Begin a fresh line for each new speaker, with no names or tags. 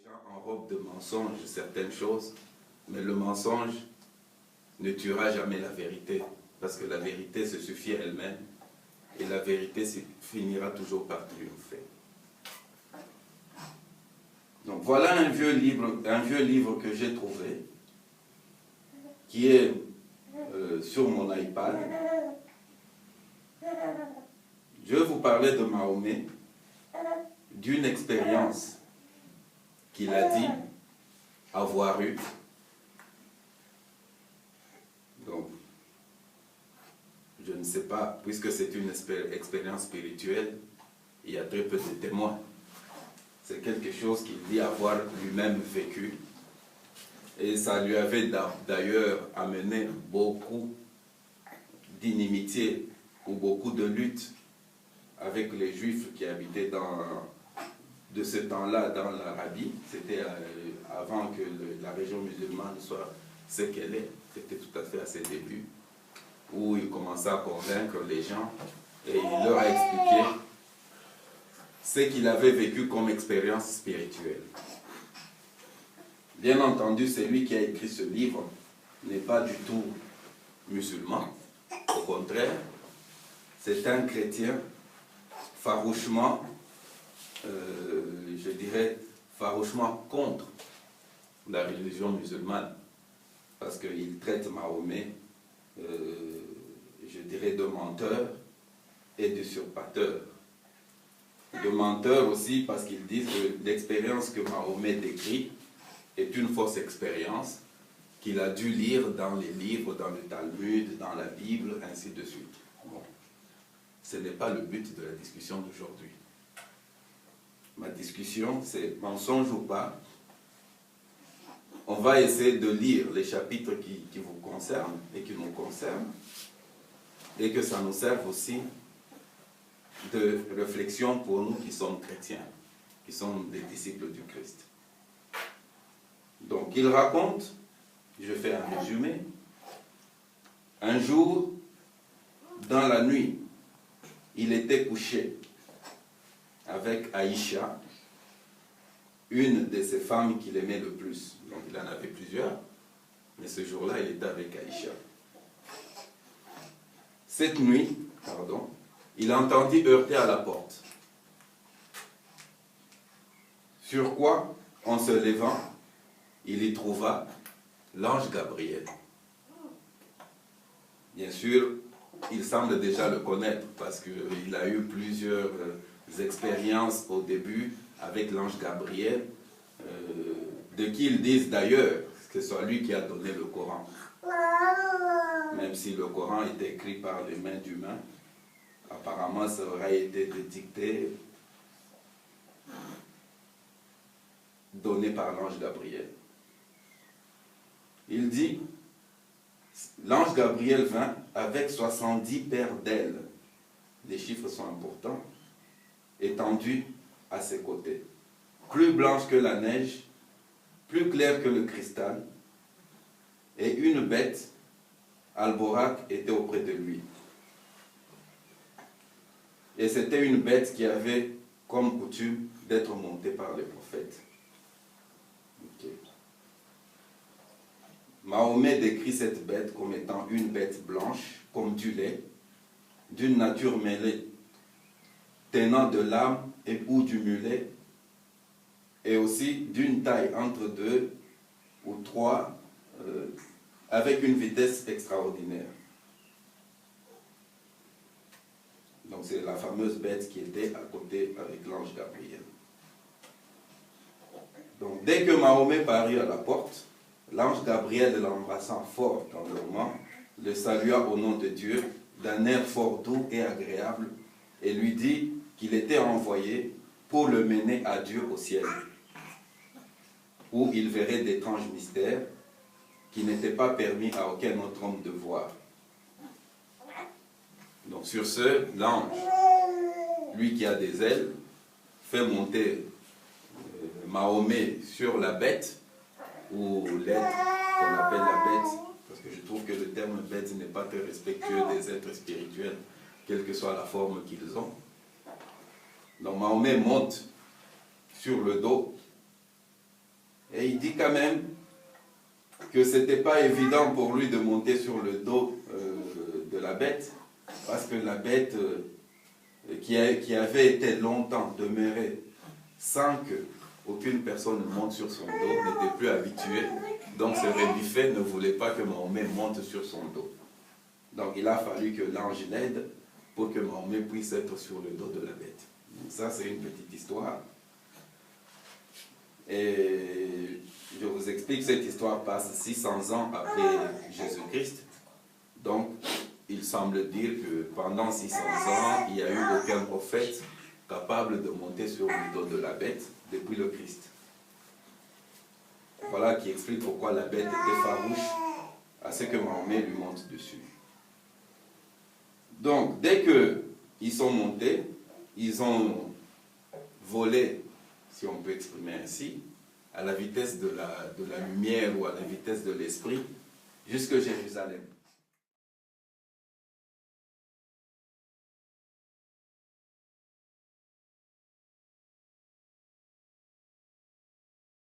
gens enrobent de mensonges certaines choses, mais le mensonge ne tuera jamais la vérité, parce que la vérité se suffit à elle-même, et la vérité finira toujours par triompher. Donc voilà un vieux livre que j'ai trouvé, qui est sur mon iPad. Je vais vous parler de Mahomet, d'une expérience qu'il a dit avoir eue. Donc, je ne sais pas, puisque c'est une expérience spirituelle, il y a très peu de témoins. C'est quelque chose qu'il dit avoir lui-même vécu. Et ça lui avait d'ailleurs amené beaucoup d'inimitié ou beaucoup de luttes avec les Juifs qui habitaient de ce temps-là dans l'Arabie. C'était avant que la région musulmane soit ce qu'elle est. C'était tout à fait à ses débuts, où il commençait à convaincre les gens et il leur a expliqué ce qu'il avait vécu comme expérience spirituelle. Bien entendu, celui qui a écrit ce livre n'est pas du tout musulman. Au contraire, c'est un chrétien farouchement, je dirais, farouchement contre la religion musulmane, parce qu'il traite Mahomet, je dirais, de menteur et de usurpateur. De menteur aussi parce qu'ils disent que l'expérience que Mahomet décrit est une fausse expérience qu'il a dû lire dans les livres, dans le Talmud, dans la Bible, ainsi de suite. Bon. Ce n'est pas le but de la discussion d'aujourd'hui. Ma discussion, c'est mensonge ou pas. On va essayer de lire les chapitres qui vous concernent et qui nous concernent, et que ça nous serve aussi de réflexion pour nous qui sommes chrétiens, qui sommes des disciples du Christ. Donc il raconte, je fais un résumé, un jour, dans la nuit, il était couché avec Aïcha, une de ses femmes qu'il aimait le plus. Donc il en avait plusieurs, mais ce jour-là, il était avec Aïcha. Cette nuit, il entendit heurter à la porte. Sur quoi, en se levant, il y trouva l'ange Gabriel. Bien sûr, il semble déjà le connaître parce qu'il a eu plusieurs expériences au début avec l'ange Gabriel, de qui ils disent d'ailleurs que c'est lui qui a donné le Coran. Même si le Coran était écrit par les mains d'humains, apparemment ça aurait été dicté, donné par l'ange Gabriel. Il dit, l'ange Gabriel vint avec 70 paires d'ailes, les chiffres sont importants, étendues à ses côtés, plus blanches que la neige, plus claires que le cristal, et une bête, Alborak, était auprès de lui. Et c'était une bête qui avait comme coutume d'être montée par les prophètes. Okay. Mahomet décrit cette bête comme étant une bête blanche, comme du lait, d'une nature mêlée, tenant de l'âme et ou du mulet, et aussi d'une taille entre 2 ou 3, avec une vitesse extraordinaire. Donc c'est la fameuse bête qui était à côté avec l'ange Gabriel. Donc dès que Mahomet parut à la porte, l'ange Gabriel, l'embrassant fort tendrement, le salua au nom de Dieu d'un air fort doux et agréable, et lui dit qu'il était envoyé pour le mener à Dieu au ciel, où il verrait d'étranges mystères qui n'étaient pas permis à aucun autre homme de voir. Donc sur ce, l'ange, lui qui a des ailes, fait monter Mahomet sur la bête, ou l'être qu'on appelle la bête, parce que je trouve que le terme bête n'est pas très respectueux des êtres spirituels, quelle que soit la forme qu'ils ont. Donc Mahomet monte sur le dos Et il dit quand même que ce n'était pas évident pour lui de monter sur le dos de la bête, parce que la bête qui avait été longtemps demeurée sans que aucune personne ne monte sur son dos, n'était plus habituée. Donc ce Rébuffet ne voulait pas que Mahomet monte sur son dos. Donc il a fallu que l'ange l'aide pour que Mahomet puisse être sur le dos de la bête. Donc ça c'est une petite histoire. Et je vous explique, cette histoire passe 600 ans après Jésus-Christ. Donc il semble dire que pendant 600 ans, il n'y a eu aucun prophète capable de monter sur le dos de la bête depuis le Christ. Voilà qui explique pourquoi la bête était farouche à ce que Mahomet lui monte dessus. Donc, dès qu'ils sont montés, ils ont volé, si on peut exprimer ainsi, à la vitesse de la lumière ou à la vitesse de l'esprit, jusqu'à Jérusalem.